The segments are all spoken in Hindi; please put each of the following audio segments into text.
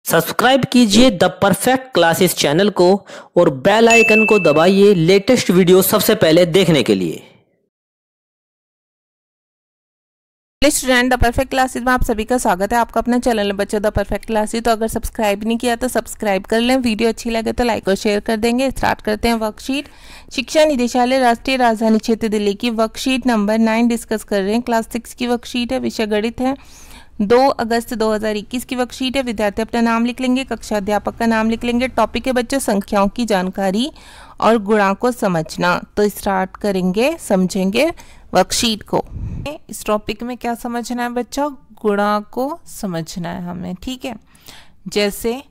सब्सक्राइब कीजिए द परफेक्ट क्लासेस चैनल को और बेल आइकन को दबाइए लेटेस्ट वीडियो सबसे पहले देखने के लिए। स्टूडेंट द परफेक्ट क्लासेस में आप सभी का स्वागत है। आपका अपना चैनल है बच्चों द परफेक्ट क्लासेस। तो अगर सब्सक्राइब नहीं किया तो सब्सक्राइब कर लें। वीडियो अच्छी लगे तो लाइक और शेयर कर देंगे। स्टार्ट करते हैं वर्कशीट। शिक्षा निदेशालय राष्ट्रीय राजधानी क्षेत्र दिल्ली की वर्कशीट नंबर 9 डिस्कस कर रहे हैं। क्लास 6 की वर्कशीट है, विषय गणित है। 2 अगस्त 2021 की वर्कशीट है। विद्यार्थी अपना नाम लिख लेंगे, कक्षा अध्यापक का नाम लिख लेंगे। टॉपिक है बच्चों संख्याओं की जानकारी और गुणा को समझना। तो स्टार्ट करेंगे, समझेंगे वर्कशीट को। इस टॉपिक में क्या समझना है बच्चों? गुणा को समझना है हमें, ठीक है। जैसे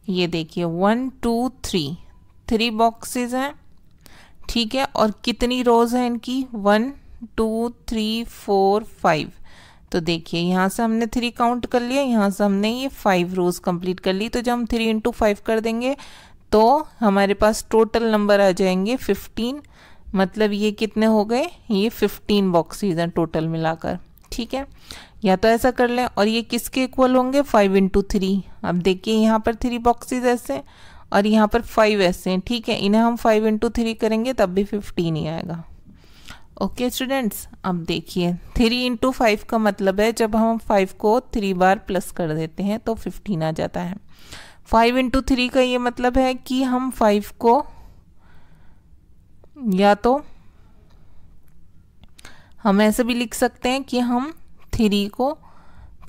ये देखिए 1 2 3 बॉक्सेस हैं, ठीक है। और कितनी रोज हैं इनकी? 1 2 3 4 5। तो देखिए यहाँ से हमने 3 काउंट कर लिया, यहाँ से हमने ये 5 रोज कंप्लीट कर ली। तो जब हम 3 × 5 कर देंगे तो हमारे पास टोटल नंबर आ जाएंगे 15। मतलब ये कितने हो गए? ये 15 बॉक्सेस हैं टोटल मिलाकर, ठीक है। या तो ऐसा कर लें, और ये किसके इक्वल होंगे? 5 × 3। अब देखिए यहाँ पर 3 बॉक्सेस ऐसे और यहाँ पर 5 ऐसे हैं, ठीक है। इन्हें हम 5 × 3 करेंगे तब भी 15 ही आएगा। ओके स्टूडेंट्स, अब देखिए 3 × 5 का मतलब है जब हम 5 को 3 बार प्लस कर देते हैं तो 15 आ जाता है। 5 × 3 का ये मतलब है कि हम 5 को या तो हम ऐसे भी लिख सकते हैं कि हम 3 को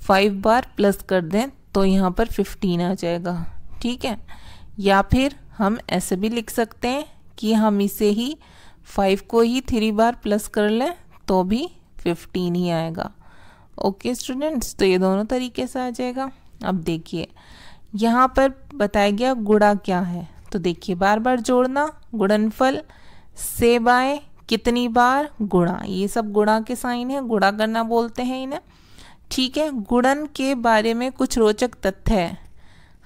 5 बार प्लस कर दें तो यहाँ पर 15 आ जाएगा, ठीक है। या फिर हम ऐसे भी लिख सकते हैं कि हम इसे ही 5 को ही 3 बार प्लस कर लें तो भी 15 ही आएगा। ओके स्टूडेंट्स, तो ये दोनों तरीके से आ जाएगा। अब देखिए यहाँ पर बताया गया गुणा क्या है। तो देखिए बार बार जोड़ना, गुणनफल से बाय कितनी बार गुणा, ये सब गुणा के साइन है, गुणा करना बोलते हैं इन्हें, ठीक है। गुणन के बारे में कुछ रोचक तथ्य है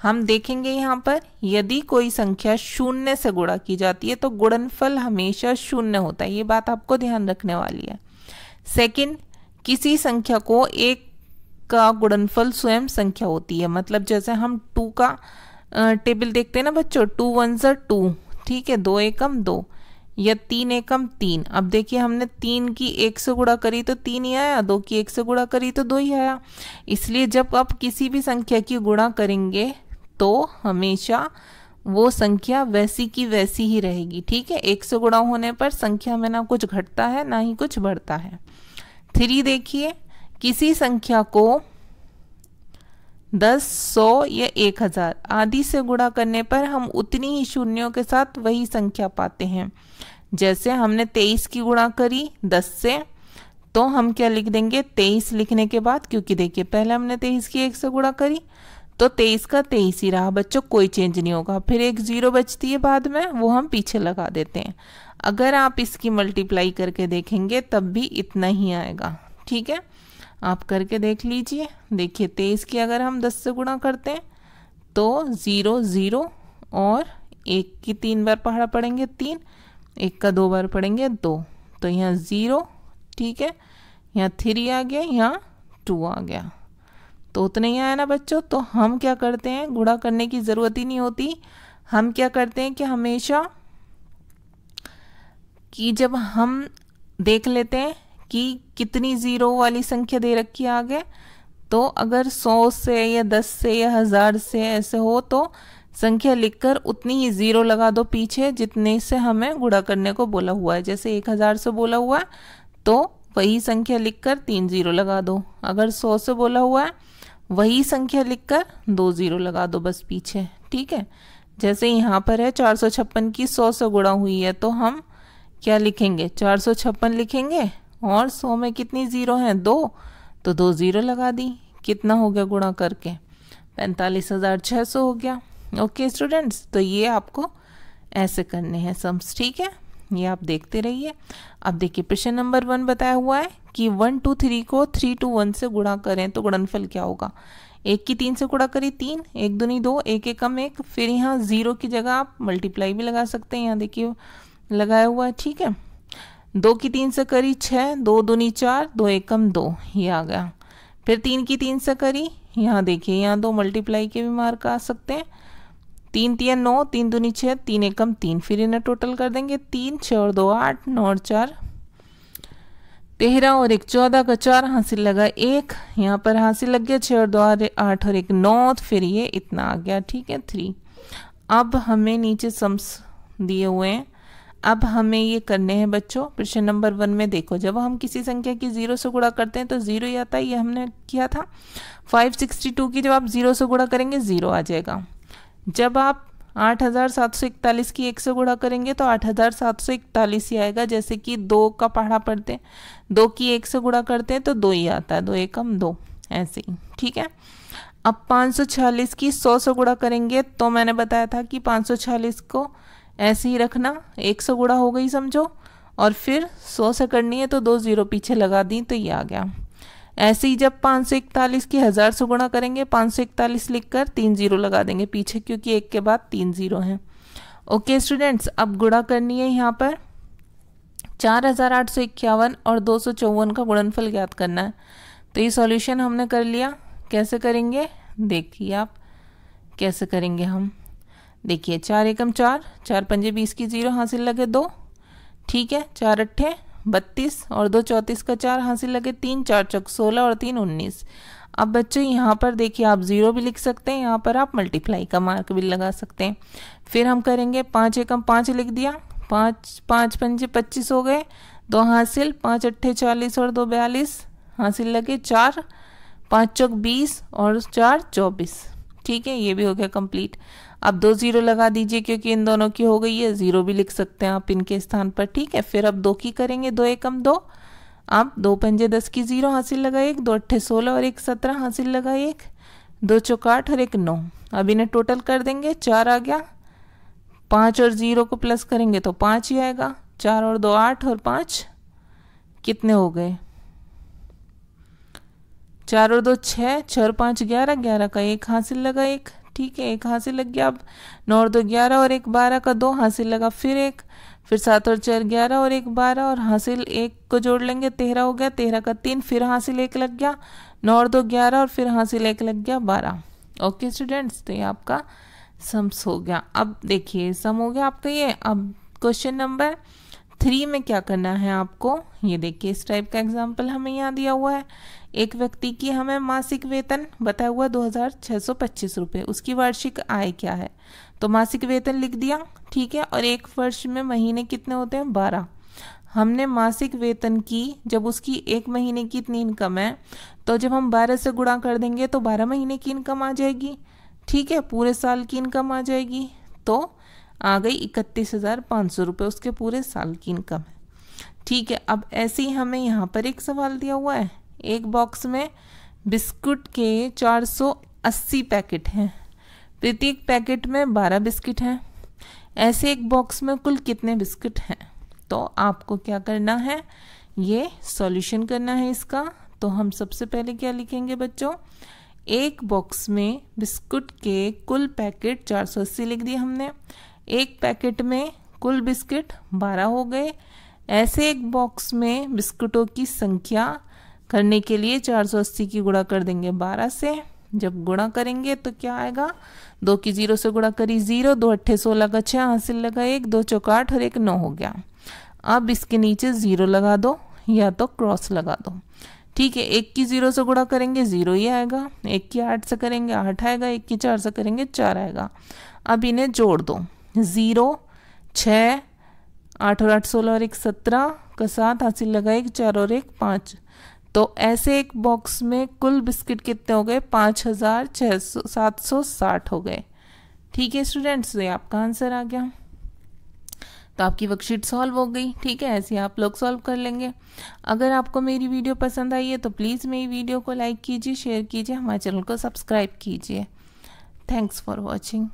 हम देखेंगे यहाँ पर। यदि कोई संख्या 0 से गुणा की जाती है तो गुणनफल हमेशा 0 होता है, ये बात आपको ध्यान रखने वाली है। सेकंड, किसी संख्या को 1 का गुणनफल स्वयं संख्या होती है। मतलब जैसे हम 2 का टेबल देखते हैं ना बच्चों, 2 1 2, ठीक है, 2 एकम 2 या 3 एकम 3। अब देखिए हमने 3 की 1 से गुणा करी तो 3 ही आया, 2 की 1 से गुणा करी तो 2 ही आया। इसलिए जब आप किसी भी संख्या की गुणा करेंगे तो हमेशा वो संख्या वैसी की वैसी ही रहेगी, ठीक है। 1 से गुणा होने पर संख्या में ना कुछ घटता है ना ही कुछ बढ़ता है। 3 देखिए, किसी संख्या को 10 100 या 1000 आदि से गुणा करने पर हम उतनी ही शून्यों के साथ वही संख्या पाते हैं। जैसे हमने 23 की गुणा करी 10 से, तो हम क्या लिख देंगे 23 लिखने के बाद, क्योंकि देखिए पहले हमने 23 की 1 से गुणा करी तो 23 का 23 ही रहा बच्चों, कोई चेंज नहीं होगा। फिर एक 0 बचती है बाद में, वो हम पीछे लगा देते हैं। अगर आप इसकी मल्टीप्लाई करके देखेंगे तब भी इतना ही आएगा, ठीक है। आप करके देख लीजिए। देखिए 23 की अगर हम 10 से गुणा करते हैं तो 0 0 और 1 की 3 बार पहाड़ा पड़ेंगे 3, 1 का 2 बार पड़ेंगे 2, तो यहाँ 0, ठीक है। यहाँ 3 आ गया, यहाँ 2 आ गया, तो उतना ही आया ना बच्चों। तो हम क्या करते हैं, गुणा करने की ज़रूरत ही नहीं होती। हम क्या करते हैं कि हमेशा कि जब हम देख लेते हैं कि कितनी ज़ीरो वाली संख्या दे रखी है आगे, तो अगर 100 से या 10 से या 1000 से ऐसे हो तो संख्या लिखकर उतनी ही 0 लगा दो पीछे जितने से हमें गुणा करने को बोला हुआ है। जैसे 1000 से बोला हुआ है तो वही संख्या लिखकर 3 0 लगा दो। अगर 100 से बोला हुआ है वही संख्या लिखकर 2 0 लगा दो बस पीछे, ठीक है। जैसे यहाँ पर है 456 की 100 से गुणा हुई है तो हम क्या लिखेंगे? 456 लिखेंगे, और 100 में कितनी 0 हैं? 2, तो 2 0 लगा दी। कितना हो गया गुणा करके? 45,600 हो गया। ओके स्टूडेंट्स, तो ये आपको ऐसे करने हैं सम्स, ठीक है। ये आप देखते रहिए। अब देखिए प्रश्न नंबर 1 बताया हुआ है कि 1 2 3 को 3 2 1 से गुणा करें तो गुणनफल क्या होगा। 1 की 3 से गुणा करी 3, 1 दूनी 2, 1 एकम 1। फिर यहाँ 0 की जगह आप मल्टीप्लाई भी लगा सकते हैं, यहाँ देखिए लगाया हुआ है, ठीक है। 2 की 3 से करी 6, 2 दूनी 4, 2 एकम 2, ये आ गया। फिर 3 की 3 से करी, यहाँ देखिए यहाँ 2 मल्टीप्लाई के भी मार्क आ सकते हैं। 3 3 9, 3 दूनी 6, 3 एकम 3, फिर इन्हें टोटल कर देंगे 3 6 और 2 8, 9 और 4 13 और 1 14 का 4 हासिल लगा 1, यहाँ पर हासिल लग गया 6 और 2 8 और 1 9, फिर ये इतना आ गया, ठीक है 3। अब हमें नीचे सम्स दिए हुए हैं, अब हमें ये करने हैं बच्चों। प्रश्न नंबर 1 में देखो, जब हम किसी संख्या की 0 से गुणा करते हैं तो 0 ही आता है, ये हमने किया था। 562 की जब आप 0 से गुणा करेंगे 0 आ जाएगा। जब आप 8741 की 1 से गुणा करेंगे तो 8741 ही आएगा। जैसे कि 2 का पहाड़ा पढ़ते हैं, 2 की 1 से गुणा करते हैं तो 2 ही आता है, 2 एकम 2, ऐसे ही, ठीक है। अब 546 की 100 से गुणा करेंगे तो मैंने बताया था कि 546 को ऐसे ही रखना, 1 से गुणा हो गई समझो, और फिर 100 से करनी है तो 2 0 पीछे लगा दी तो ये आ गया। ऐसे ही जब 541 की 1000 से गुणा करेंगे, 541 लिखकर 3 0 लगा देंगे पीछे, क्योंकि 1 के बाद 3 0 हैं। ओके स्टूडेंट्स, अब गुणा करनी है यहाँ पर 4851 और 254 का गुणनफल ज्ञात करना है। तो ये सॉल्यूशन हमने कर लिया। कैसे करेंगे देखिए आप, कैसे करेंगे हम, देखिए 4 एकम 4, 4 पंजे 20 की 0 हासिल लगे 2, ठीक है। 4 अट्ठे 32 और 2 34 का 4 हासिल लगे 3, 4 चौक 16 और 3 19। अब बच्चों यहाँ पर देखिए आप 0 भी लिख सकते हैं, यहाँ पर आप मल्टीप्लाई का मार्क भी लगा सकते हैं। फिर हम करेंगे 5 एकम 5 लिख दिया, 5 5 पंजे 25 हो गए, 2 हासिल, 5 अट्ठे 40 और 2 42 हासिल लगे 4, 5 चौक 20 और 4 24, ठीक है। ये भी हो गया कंप्लीट। अब 2 0 लगा दीजिए क्योंकि इन दोनों की हो गई है, 0 भी लिख सकते हैं आप इनके स्थान पर, ठीक है। फिर अब 2 की करेंगे, 2 एकम 2, अब 2 पंजे 10 की 0 हासिल लगा 1, 2 अट्ठे 16 और 1 17 हासिल लगा 1, 2 चौक 8 और 1 9। अब इन्हें टोटल कर देंगे, 4 आ गया, 5 और 0 को प्लस करेंगे तो 5 ही आएगा, 4 और 2 8 और 5 कितने हो गए, 4 और 2 6, 6 और 5 11, 11 का 1 हासिल लगा 1, ठीक है, 1 हासिल लग गया। अब 9 और 2 11 और 1 12 का 2 हासिल लगा, फिर 1, फिर 7 और 4 11 और 1 12 और हासिल 1 को जोड़ लेंगे 13 हो गया, 13 का 3, फिर हासिल 1 लग गया, 9 और 2 11 और फिर हासिल 1 लग गया 12। ओके स्टूडेंट्स, तो ये आपका सम्स हो गया। अब देखिए सम हो गया आपका ये। अब क्वेश्चन नंबर 3 में क्या करना है आपको, ये देखिए इस टाइप का एग्जाम्पल हमें यहाँ दिया हुआ है। एक व्यक्ति की हमें मासिक वेतन बताया हुआ 2625 रुपये, उसकी वार्षिक आय क्या है, तो मासिक वेतन लिख दिया, ठीक है। और एक वर्ष में महीने कितने होते हैं, 12। हमने मासिक वेतन की, जब उसकी एक महीने की इतनी इनकम है तो जब हम 12 से गुणा कर देंगे तो 12 महीने की इनकम आ जाएगी, ठीक है, पूरे साल की इनकम आ जाएगी। तो आ गई 31,500 रुपये उसके पूरे साल की इनकम है, ठीक है। अब ऐसे ही हमें यहाँ पर एक सवाल दिया हुआ है, एक बॉक्स में बिस्कुट के 480 पैकेट हैं, प्रत्येक पैकेट में 12 बिस्किट हैं, ऐसे एक बॉक्स में कुल कितने बिस्किट हैं। तो आपको क्या करना है, ये सॉल्यूशन करना है इसका। तो हम सबसे पहले क्या लिखेंगे बच्चों, एक बॉक्स में बिस्कुट के कुल पैकेट 480 लिख दिए हमने, एक पैकेट में कुल बिस्किट 12 हो गए। ऐसे एक बॉक्स में बिस्कुटों की संख्या करने के लिए 480 की गुणा कर देंगे 12 से। जब गुणा करेंगे तो क्या आएगा, 2 की 0 से गुणा करी 0, 2 अट्ठे 16 का 6 हासिल लगा 1, 2 चौक 8 और 1 9 हो गया। अब इसके नीचे 0 लगा दो या तो क्रॉस लगा दो, ठीक है। 1 की 0 से गुणा करेंगे 0 ही आएगा, 1 की 8 से करेंगे 8 आएगा, 1 की 4 से करेंगे 4 आएगा। अब इन्हें जोड़ दो, 0 6 8 और 8 16 और 1 17 का 7 हासिल लगा 1, 4 और 1 5। तो ऐसे एक बॉक्स में कुल बिस्किट कितने हो गए, 5760 हो गए, ठीक है स्टूडेंट्स। ये आपका आंसर आ गया। तो आपकी वर्कशीट सॉल्व हो गई, ठीक है। ऐसे आप लोग सॉल्व कर लेंगे। अगर आपको मेरी वीडियो पसंद आई है तो प्लीज़ मेरी वीडियो को लाइक कीजिए, शेयर कीजिए, हमारे चैनल को सब्सक्राइब कीजिए। Thanks for watching.